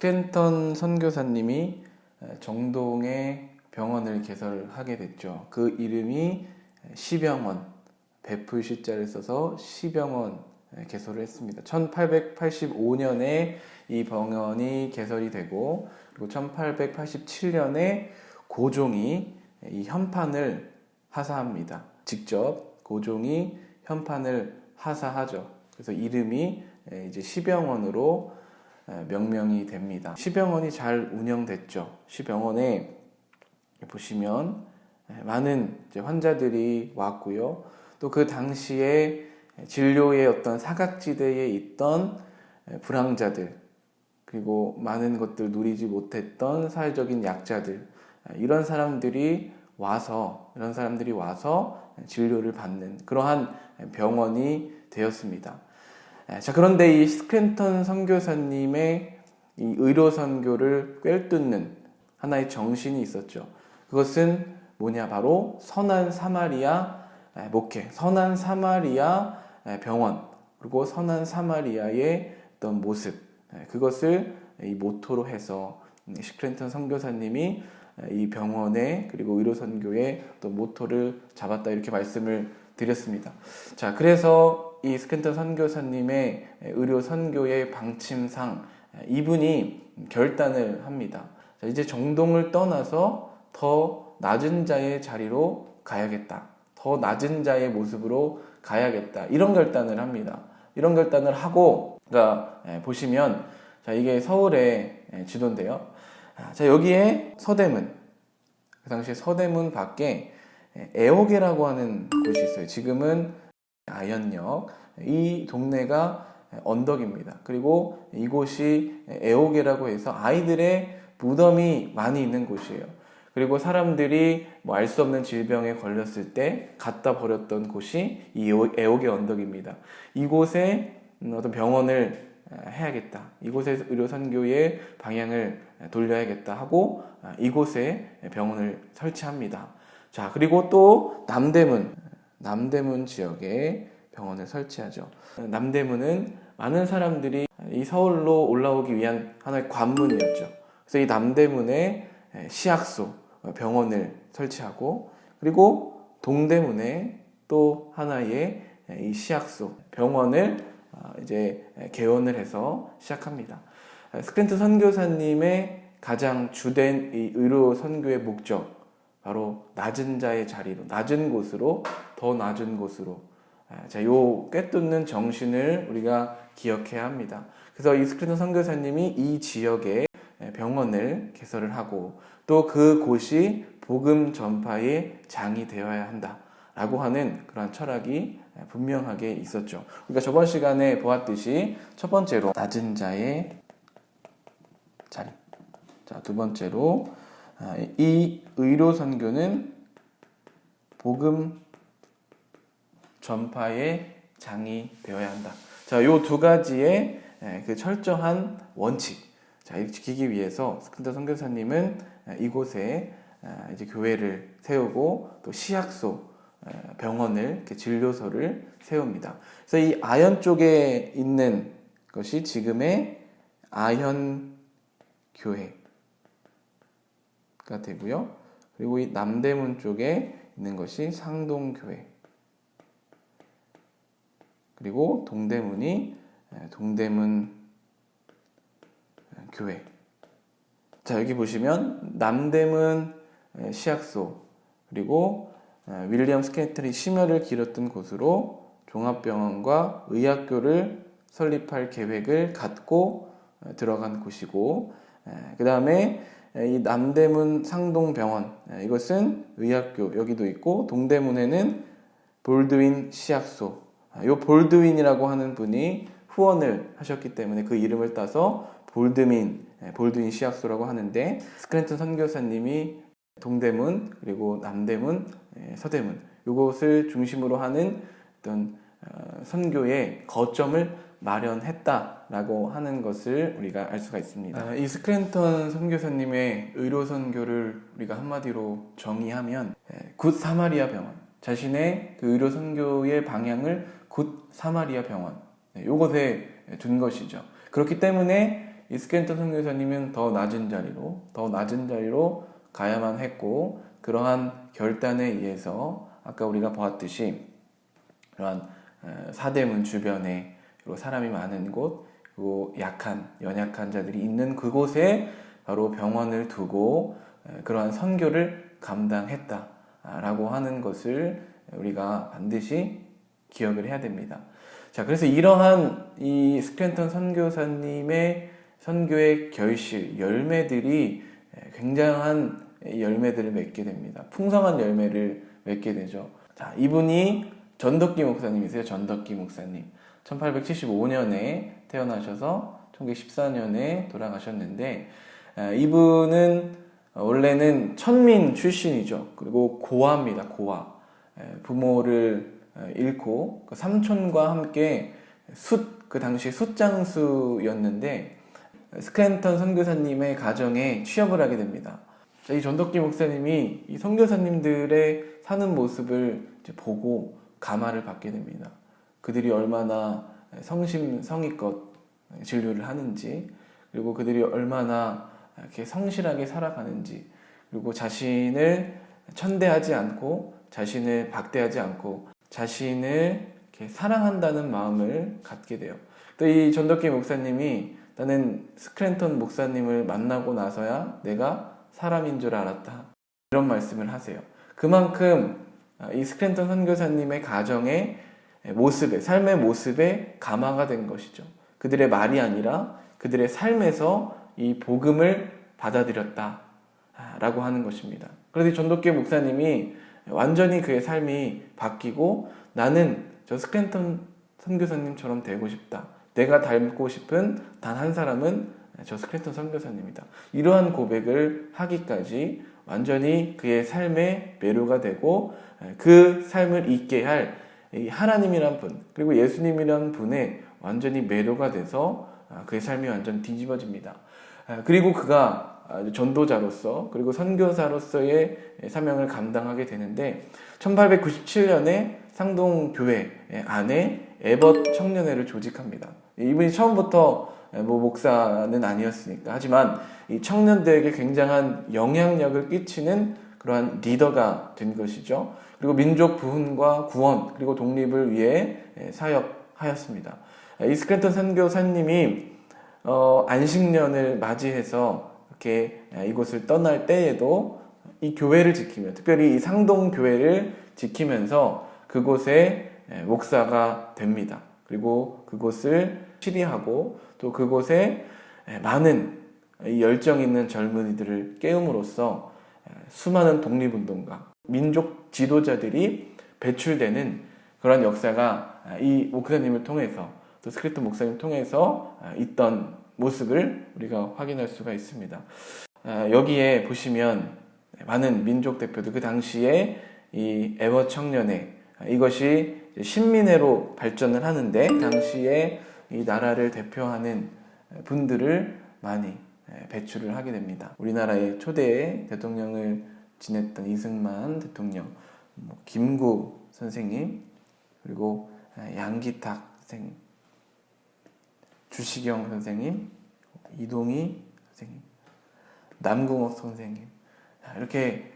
스크랜턴 선교사님이 정동에 병원을 개설하게 됐죠. 그 이름이 시병원, 베풀 시자를 써서 시병원 개설을 했습니다. 1885년에 이 병원이 개설이 되고, 그리고 1887년에 고종이 이 현판을 하사합니다. 직접 고종이 현판을 하사하죠. 그래서 이름이 이제 시병원으로 명명이 됩니다. 시병원이 잘 운영됐죠. 시병원에 보시면 많은 환자들이 왔고요. 또 그 당시에 진료의 어떤 사각지대에 있던 불황자들, 그리고 많은 것들 누리지 못했던 사회적인 약자들, 이런 사람들이 와서 진료를 받는 그러한 병원이 되었습니다. 자, 그런데 이 스크랜턴 선교사님의 이 의료 선교를 꿰뚫는 하나의 정신이 있었죠. 그것은 뭐냐? 바로 선한 사마리아 목회, 선한 사마리아 병원, 그리고 선한 사마리아의 어떤 모습, 그것을 이 모토로 해서 스크랜턴 선교사님이 이 병원의 그리고 의료 선교의 어떤 모토를 잡았다, 이렇게 말씀을 드렸습니다. 자, 그래서 이 스크랜턴 선교사님의 의료 선교의 방침상 이분이 결단을 합니다. 자, 이제 정동을 떠나서 더 낮은 자의 자리로 가야겠다, 더 낮은 자의 모습으로 가야겠다, 이런 결단을 합니다. 이런 결단을 하고, 그러니까 보시면, 자, 이게 서울의 지도인데요. 자, 여기에 서대문, 그 당시에 서대문 밖에 애호개라고 하는 곳이 있어요. 지금은 아현역, 이 동네가 언덕입니다. 그리고 이곳이 애호개라고 해서 아이들의 무덤이 많이 있는 곳이에요. 그리고 사람들이 알 수 없는 질병에 걸렸을 때 갖다 버렸던 곳이 이 애호개 언덕입니다. 이곳에 어떤 병원을 해야겠다, 이곳에 의료 선교의 방향을 돌려야겠다 하고 이곳에 병원을 설치합니다. 자, 그리고 또 남대문 지역에 병원을 설치하죠. 남대문은 많은 사람들이 이 서울로 올라오기 위한 하나의 관문이었죠. 그래서 이 남대문에 시약소, 병원을 설치하고, 그리고 동대문에 또 하나의 이 시약소, 병원을 이제 개원을 해서 시작합니다. 스크랜턴 선교사님의 가장 주된 이 의료 선교의 목적, 바로 낮은 자의 자리로, 낮은 곳으로, 더 낮은 곳으로. 자, 요 꿰뚫는 정신을 우리가 기억해야 합니다. 그래서 이 스크랜턴 선교사님이 이 지역에 병원을 개설을 하고, 또 그곳이 복음 전파의 장이 되어야 한다라고 하는 그런 철학이 분명하게 있었죠. 우리가 저번 시간에 보았듯이 첫 번째로 낮은 자의 자리, 자, 두 번째로 이 의료 선교는 복음 전파의 장이 되어야 한다. 자, 요 두 가지의 그 철저한 원칙, 자, 이 지키기 위해서 스크랜턴 선교사님은 이곳에 이제 교회를 세우고, 또 시약소, 병원을, 진료소를 세웁니다. 그래서 이 아현 쪽에 있는 것이 지금의 아현 교회가 되고요. 그리고 이 남대문 쪽에 있는 것이 상동교회, 그리고 동대문이 동대문 교회. 자, 여기 보시면 남대문 시약소, 그리고 윌리엄 스크랜턴이 심혈을 기울였던 곳으로 종합병원과 의학교를 설립할 계획을 갖고 들어간 곳이고, 그 다음에 이 남대문 상동병원, 이것은 의학교, 여기도 있고, 동대문에는 볼드윈 시약소, 이 볼드윈이라고 하는 분이 후원을 하셨기 때문에 그 이름을 따서 볼드윈 시약소라고 하는데, 스크랜턴 선교사님이 동대문, 그리고 남대문, 서대문, 이곳을 중심으로 하는 어떤 선교의 거점을 마련했다라고 하는 것을 우리가 알 수가 있습니다. 이 스크랜턴 선교사님의 의료 선교를 우리가 한마디로 정의하면 굿 사마리아 병원, 자신의 그 의료 선교의 방향을 굿 사마리아 병원, 이곳에 둔 것이죠. 그렇기 때문에 이 스켈리톤 선교사님은 더 낮은 자리로 가야만 했고, 그러한 결단에 의해서 아까 우리가 보았듯이 그러한 사대문 주변에, 그리고 사람이 많은 곳, 그리고 연약한 자들이 있는 그곳에 바로 병원을 두고 그러한 선교를 감당했다라고 하는 것을 우리가 반드시 기억을 해야 됩니다. 자, 그래서 이러한 이 스켈리톤 선교사님의 선교의 결실, 열매들이 굉장한 열매들을 맺게 됩니다. 풍성한 열매를 맺게 되죠. 자, 이분이 전덕기 목사님이세요. 전덕기 목사님. 1875년에 태어나셔서 1914년에 돌아가셨는데, 이분은 원래는 천민 출신이죠. 그리고 고아입니다. 고아. 부모를 잃고 그 삼촌과 함께 그 당시 숫장수였는데, 스켈리톤 선교사님의 가정에 취업을 하게 됩니다. 이 전덕기 목사님이 이 선교사님들의 사는 모습을 보고 감화를 받게 됩니다. 그들이 얼마나 성심성의껏 진료를 하는지, 그리고 그들이 얼마나 이렇게 성실하게 살아가는지, 그리고 자신을 천대하지 않고, 자신을 박대하지 않고, 자신을 이렇게 사랑한다는 마음을 갖게 돼요. 또 이 전덕기 목사님이 나는 스켈리톤 목사님을 만나고 나서야 내가 사람인 줄 알았다, 이런 말씀을 하세요. 그만큼 이 스켈리톤 선교사님의 가정의 모습에, 삶의 모습에 감화가 된 것이죠. 그들의 말이 아니라 그들의 삶에서 이 복음을 받아들였다 라고 하는 것입니다. 그래서 전덕기 목사님이 완전히 그의 삶이 바뀌고, 나는 저 스켈리톤 선교사님처럼 되고 싶다, 내가 닮고 싶은 단 한 사람은 저 스켈리톤 선교사님이다, 이러한 고백을 하기까지 완전히 그의 삶에 매료가 되고, 그 삶을 잇게 할 하나님이란 분, 그리고 예수님이란 분에 완전히 매료가 돼서 그의 삶이 완전 뒤집어집니다. 그리고 그가 전도자로서, 그리고 선교사로서의 사명을 감당하게 되는데, 1897년에 상동교회 안에 에벗 청년회를 조직합니다. 이분이 처음부터 목사는 아니었으니까, 하지만 이 청년들에게 굉장한 영향력을 끼치는 그러한 리더가 된 것이죠. 그리고 민족 부흥과 구원, 그리고 독립을 위해 사역하였습니다. 이 스켈리톤 선교사님이 안식년을 맞이해서 이렇게 이곳을 떠날 때에도 이 교회를 지키며, 특별히 이 상동교회를 지키면서 그곳에 목사가 됩니다. 그리고 그곳을 치리하고, 또 그곳에 많은 열정 있는 젊은이들을 깨움으로써 수많은 독립운동가, 민족 지도자들이 배출되는 그런 역사가 이 목사님을 통해서, 또 스켈리톤 목사님을 통해서 있던 모습을 우리가 확인할 수가 있습니다. 여기에 보시면 많은 민족 대표들, 그 당시에 이 에벗 청년회, 이것이 신민회로 발전을 하는데, 당시에 이 나라를 대표하는 분들을 많이 배출을 하게 됩니다. 우리나라의 초대 대통령을 지냈던 이승만 대통령, 김구 선생님, 그리고 양기탁 선생님, 주시경 선생님, 이동희 선생님, 남궁옥 선생님, 이렇게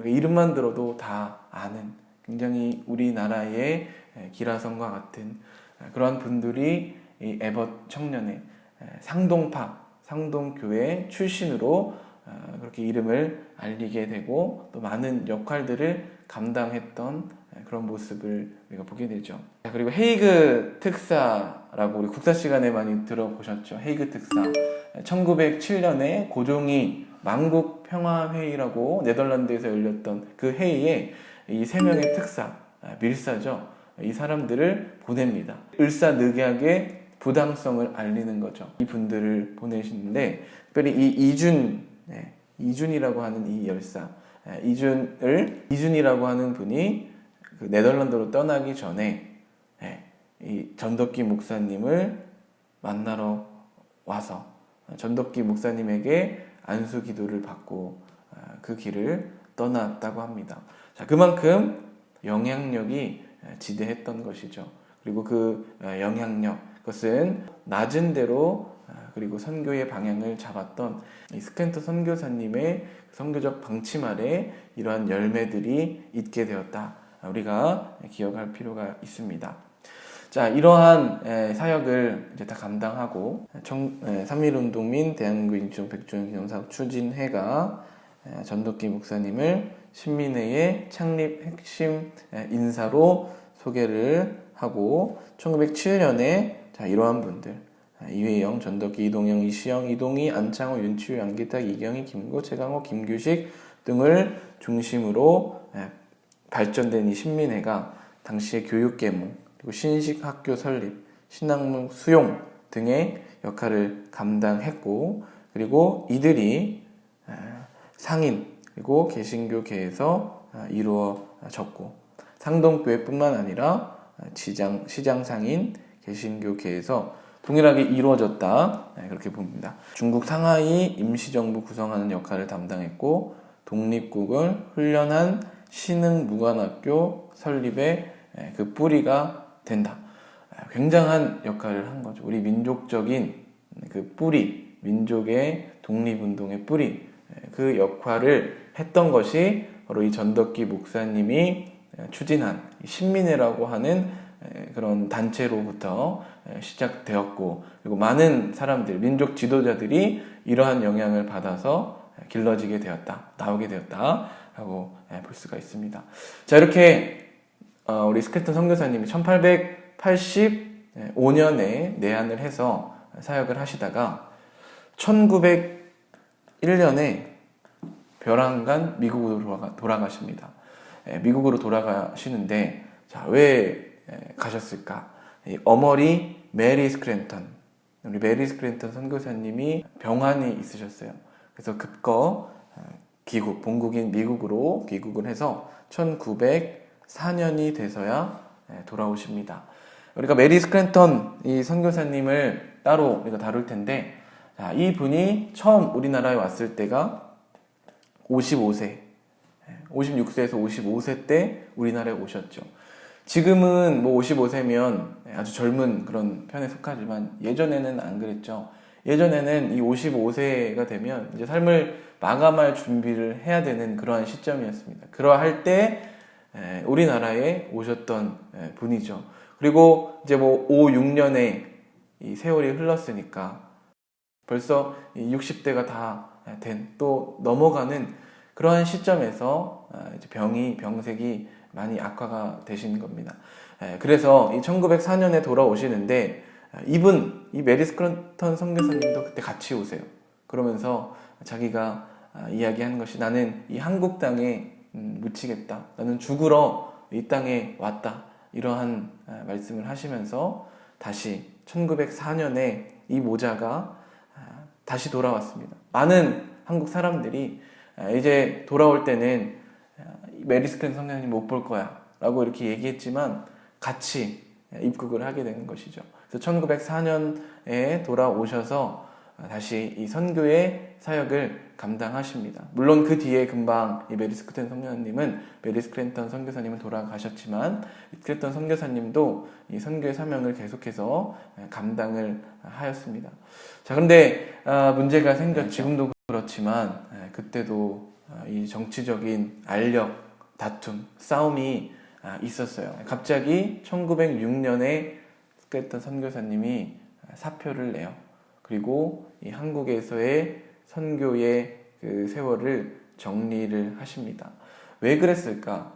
이름만 들어도 다 아는 굉장히 우리나라의 기라성과 같은 그러한 분들이 이 에벗 청년회, 상동교회 출신으로 그렇게 이름을 알리게 되고, 또 많은 역할들을 감당했던 그런 모습을 우리가 보게 되죠. 그리고 헤이그 특사라고 우리 국사 시간에 많이 들어보셨죠. 헤이그 특사. 1907년에 고종이 만국 평화회의라고 네덜란드에서 열렸던 그 회의에 이 세 명의 특사, 밀사죠, 이 사람들을 보냅니다. 을사늑약의 부당성을 알리는 거죠. 이 분들을 보내시는데, 특별히 이 이준이라고 하는 이 열사, 이준이라고 하는 분이 그 네덜란드로 떠나기 전에 이 전덕기 목사님을 만나러 와서 전덕기 목사님에게 안수 기도를 받고 그 길을 떠났다고 합니다. 자, 그만큼 영향력이 지대했던 것이죠. 그리고 그 영향력, 그것은 낮은 대로 그리고 선교의 방향을 잡았던 이 스크랜턴 선교사님의 선교적 방침 아래 이러한 열매들이 있게 되었다. 우리가 기억할 필요가 있습니다. 자, 이러한 사역을 이제 다 감당하고 3.1운동 및 대한민국 인중 백주년 기념사역 추진회가 전덕기 목사님을 신민회의 창립 핵심 인사로 소개를 하고 1907년에 자, 이러한 분들 이회영, 전덕기, 이동영, 이시영, 이동희, 안창호, 윤치우, 양기탁, 이경희, 김고, 최강호, 김규식 등을 중심으로 발전된 이 신민회가 당시의 교육 계몽, 그리고 신식 학교 설립, 신학문 수용 등의 역할을 감당했고, 그리고 이들이 상인 그리고 개신교계에서 이루어졌고, 상동교회뿐만 아니라 시장 상인 개신교계에서 동일하게 이루어졌다. 그렇게 봅니다. 중국 상하이 임시정부 구성하는 역할을 담당했고 독립국을 훈련한 신흥무관학교 설립의 그 뿌리가 된다. 굉장한 역할을 한 거죠. 우리 민족적인 그 뿌리, 민족의 독립운동의 뿌리, 그 역할을 했던 것이 바로 이 전덕기 목사님이 추진한 신민회라고 하는 그런 단체로부터 시작되었고, 그리고 많은 사람들, 민족 지도자들이 이러한 영향을 받아서 길러지게 되었다, 나오게 되었다 라고 볼 수가 있습니다. 자, 이렇게 우리 스크랜턴 선교사님이 1885년에 내한을 해서 사역을 하시다가 1901년에 벼랑간 미국으로 돌아가십니다. 미국으로 돌아가시는데, 자, 왜 가셨을까? 어머니 메리 스크랜턴, 우리 메리 스크랜턴 선교사님이 병환이 있으셨어요. 그래서 급거 귀국, 본국인 미국으로 귀국을 해서 1904년이 돼서야 돌아오십니다. 우리가 메리 스크랜턴 이 선교사님을 따로 우리가 다룰 텐데, 자, 이 분이 처음 우리나라에 왔을 때가 55세, 56세에서 55세 때 우리나라에 오셨죠. 지금은 뭐 55세면 아주 젊은 그런 편에 속하지만 예전에는 안 그랬죠. 예전에는 이 55세가 되면 이제 삶을 마감할 준비를 해야 되는 그러한 시점이었습니다. 그러할 때 우리나라에 오셨던 분이죠. 그리고 이제 뭐 5, 6년에 이 세월이 흘렀으니까 벌써 60대가 다 된, 또 넘어가는 그러한 시점에서 이제 병색이 많이 악화가 되신 겁니다. 그래서 이 1904년에 돌아오시는데 이 메리 스크랜턴 선교사님도 그때 같이 오세요. 그러면서 자기가 이야기하는 것이, 나는 이 한국 땅에 묻히겠다. 나는 죽으러 이 땅에 왔다. 이러한 말씀을 하시면서 다시 1904년에 이 모자가 다시 돌아왔습니다. 많은 한국 사람들이 이제 돌아올 때는 메리 스크랜턴 선교사님 못 볼 거야 라고 이렇게 얘기했지만 같이 입국을 하게 되는 것이죠. 그래서 1904년에 돌아오셔서 다시 이 선교의 사역을 감당하십니다. 물론 그 뒤에 금방 이 메리 스크랜턴 선교사님은 돌아가셨지만, 스크랜턴 선교사님도 이 선교의 사명을 계속해서 감당을 하였습니다. 자, 그런데 문제가 생겼죠. 지금도 그렇지만 그때도 이 정치적인 알력, 다툼, 싸움이 있었어요. 갑자기 1906년에 스크랜턴 선교사님이 사표를 내요. 그리고 이 한국에서의 선교의 그 세월을 정리를 하십니다. 왜 그랬을까?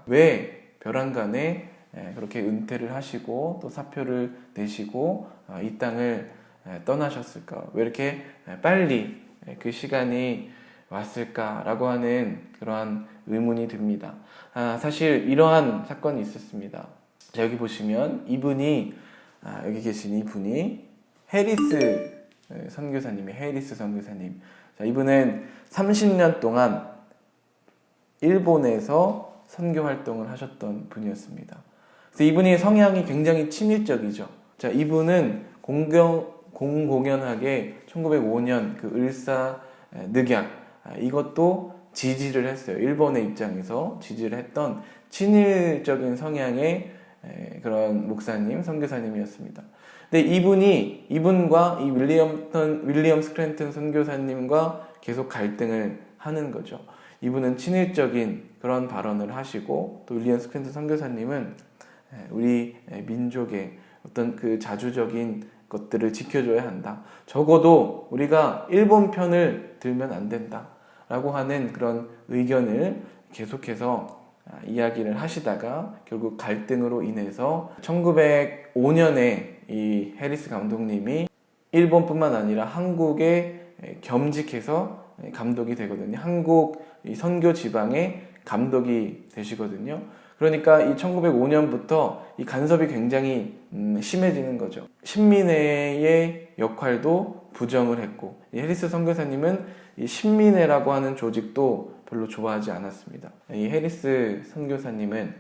왜 벼랑간에 그렇게 은퇴를 하시고 또 사표를 내시고 이 땅을 떠나셨을까? 왜 이렇게 빨리 그 시간이 왔을까라고 하는 그러한 의문이 듭니다. 사실 이러한 사건이 있었습니다. 자, 여기 보시면 이분이 여기 계신 이분이 해리스 선교사님. 자, 이분은 30년 동안 일본에서 선교 활동을 하셨던 분이었습니다. 그래서 이분이 성향이 굉장히 친일적이죠. 자, 이분은 공공연하게 1905년 그 을사늑약 이것도 지지를 했어요. 일본의 입장에서 지지를 했던 친일적인 성향의 그런 목사님, 선교사님이었습니다. 근데 이분과 이 윌리엄 스크랜턴 선교사님과 계속 갈등을 하는 거죠. 이분은 친일적인 그런 발언을 하시고, 또 윌리엄 스크랜턴 선교사님은 우리 민족의 어떤 그 자주적인 것들을 지켜줘야 한다. 적어도 우리가 일본 편을 들면 안 된다. 라고 하는 그런 의견을 계속해서 이야기를 하시다가 결국 갈등으로 인해서 1905년에 이 해리스 감독님이 일본뿐만 아니라 한국에 겸직해서 감독이 되거든요. 한국 선교 지방의 감독이 되시거든요. 그러니까 이 1905년부터 이 간섭이 굉장히 심해지는 거죠. 신민회의 역할도 부정을 했고, 이 해리스 선교사님은 이 신민회라고 하는 조직도 별로 좋아하지 않았습니다. 이 해리스 선교사님은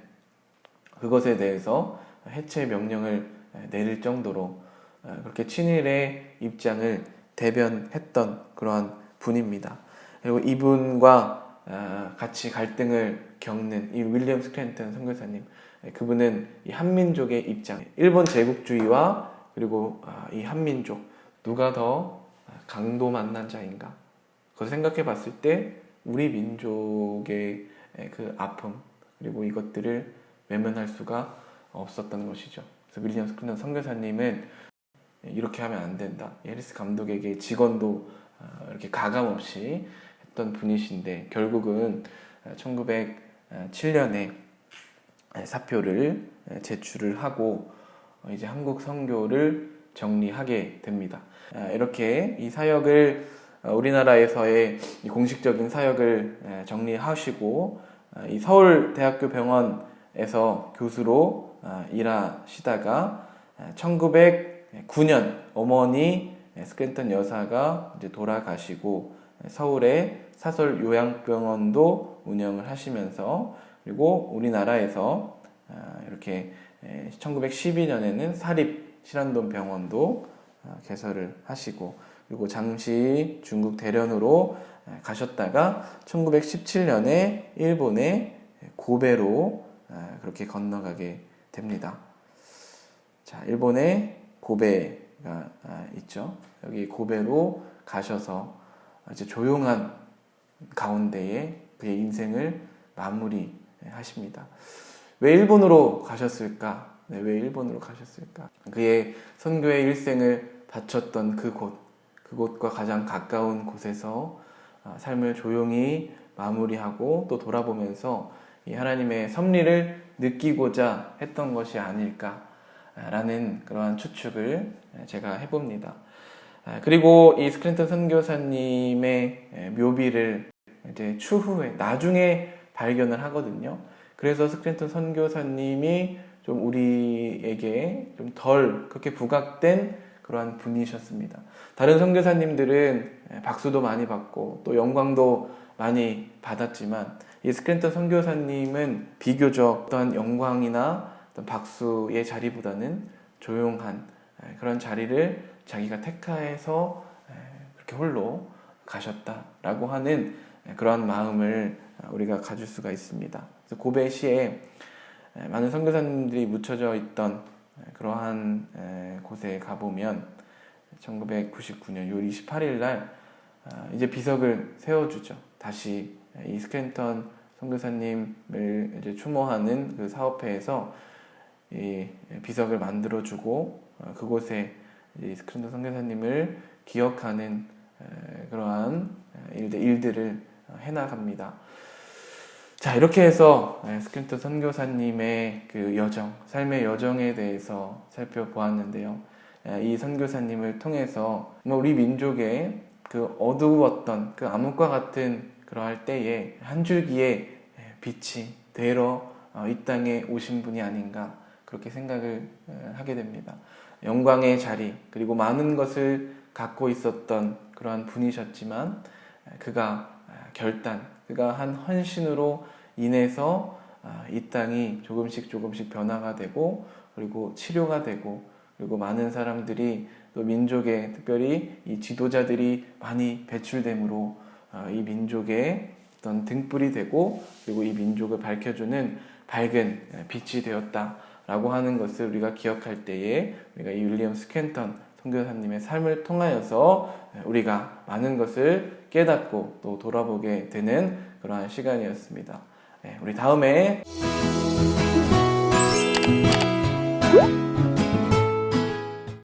그것에 대해서 해체 명령을 내릴 정도로 그렇게 친일의 입장을 대변했던 그러한 분입니다. 그리고 이분과 같이 갈등을 겪는 이 윌리엄 스크랜턴 선교사님, 그분은 이 한민족의 입장, 일본 제국주의와 그리고 이 한민족, 누가 더 강도 만난 자인가? 그걸 생각해 봤을 때 우리 민족의 그 아픔, 그리고 이것들을 외면할 수가 없었던 것이죠. 그래서 윌리엄 스크랜턴 선교사님은 이렇게 하면 안 된다. 해리스 감독에게 직언도 이렇게 가감 없이 했던 분이신데, 결국은 1907년에 사표를 제출을 하고 이제 한국 선교를 정리하게 됩니다. 이렇게 이 사역을 우리나라에서의 이 공식적인 사역을 정리하시고 이 서울대학교 병원에서 교수로 일하시다가 1909년 어머니 스크랜턴 여사가 이제 돌아가시고 서울의 사설 요양병원도 운영을 하시면서, 그리고 우리나라에서 이렇게 1912년에는 사립 신안동 병원도 개설을 하시고, 그리고 잠시 중국 대련으로 가셨다가 1917년에 일본의 고베로 그렇게 건너가게 됩니다. 자, 일본의 고베가 있죠. 여기 고베로 가셔서 이제 조용한 가운데에 그의 인생을 마무리하십니다. 왜 일본으로 가셨을까? 왜 일본으로 가셨을까? 그의 선교의 일생을 바쳤던 그곳과 가장 가까운 곳에서 삶을 조용히 마무리하고 또 돌아보면서 이 하나님의 섭리를 느끼고자 했던 것이 아닐까라는 그러한 추측을 제가 해봅니다. 그리고 이 스크랜턴 선교사님의 묘비를 이제 추후에 나중에 발견을 하거든요. 그래서 스크랜턴 선교사님이 좀 우리에게 좀 덜 그렇게 부각된 그러한 분이셨습니다. 다른 선교사님들은 박수도 많이 받고 또 영광도 많이 받았지만, 이 스크랜턴 선교사님은 비교적 어떠한 영광이나 어떤 박수의 자리보다는 조용한 그런 자리를 자기가 택해서 그렇게 홀로 가셨다라고 하는 그러한 마음을 우리가 가질 수가 있습니다. 그래서 고베시에 많은 선교사님들이 묻혀져 있던 그러한 곳에 가보면 1999년 6월 28일 날 이제 비석을 세워주죠. 다시 이 스크랜턴 선교사님을 이제 추모하는 그 사업회에서 이 비석을 만들어주고 그곳에 이 스크랜턴 선교사님을 기억하는 그러한 일들을 해나갑니다. 자, 이렇게 해서 스크랜턴 선교사님의 그 여정, 삶의 여정에 대해서 살펴보았는데요. 이 선교사님을 통해서 우리 민족의 그 어두웠던 그 암흑과 같은 그러할 때에 한 줄기의 빛이 되러 이 땅에 오신 분이 아닌가, 그렇게 생각을 하게 됩니다. 영광의 자리, 그리고 많은 것을 갖고 있었던 그러한 분이셨지만 그가 한 헌신으로 인해서 이 땅이 조금씩 변화가 되고, 그리고 치료가 되고, 그리고 많은 사람들이 또 민족의, 특별히 이 지도자들이 많이 배출됨으로 이 민족의 어떤 등불이 되고, 그리고 이 민족을 밝혀주는 밝은 빛이 되었다 라고 하는 것을 우리가 기억할 때에 우리가 이 윌리엄 스캔턴 선교사님의 삶을 통하여서 우리가 많은 것을 깨닫고 또 돌아보게 되는 그러한 시간이었습니다. 우리 다음에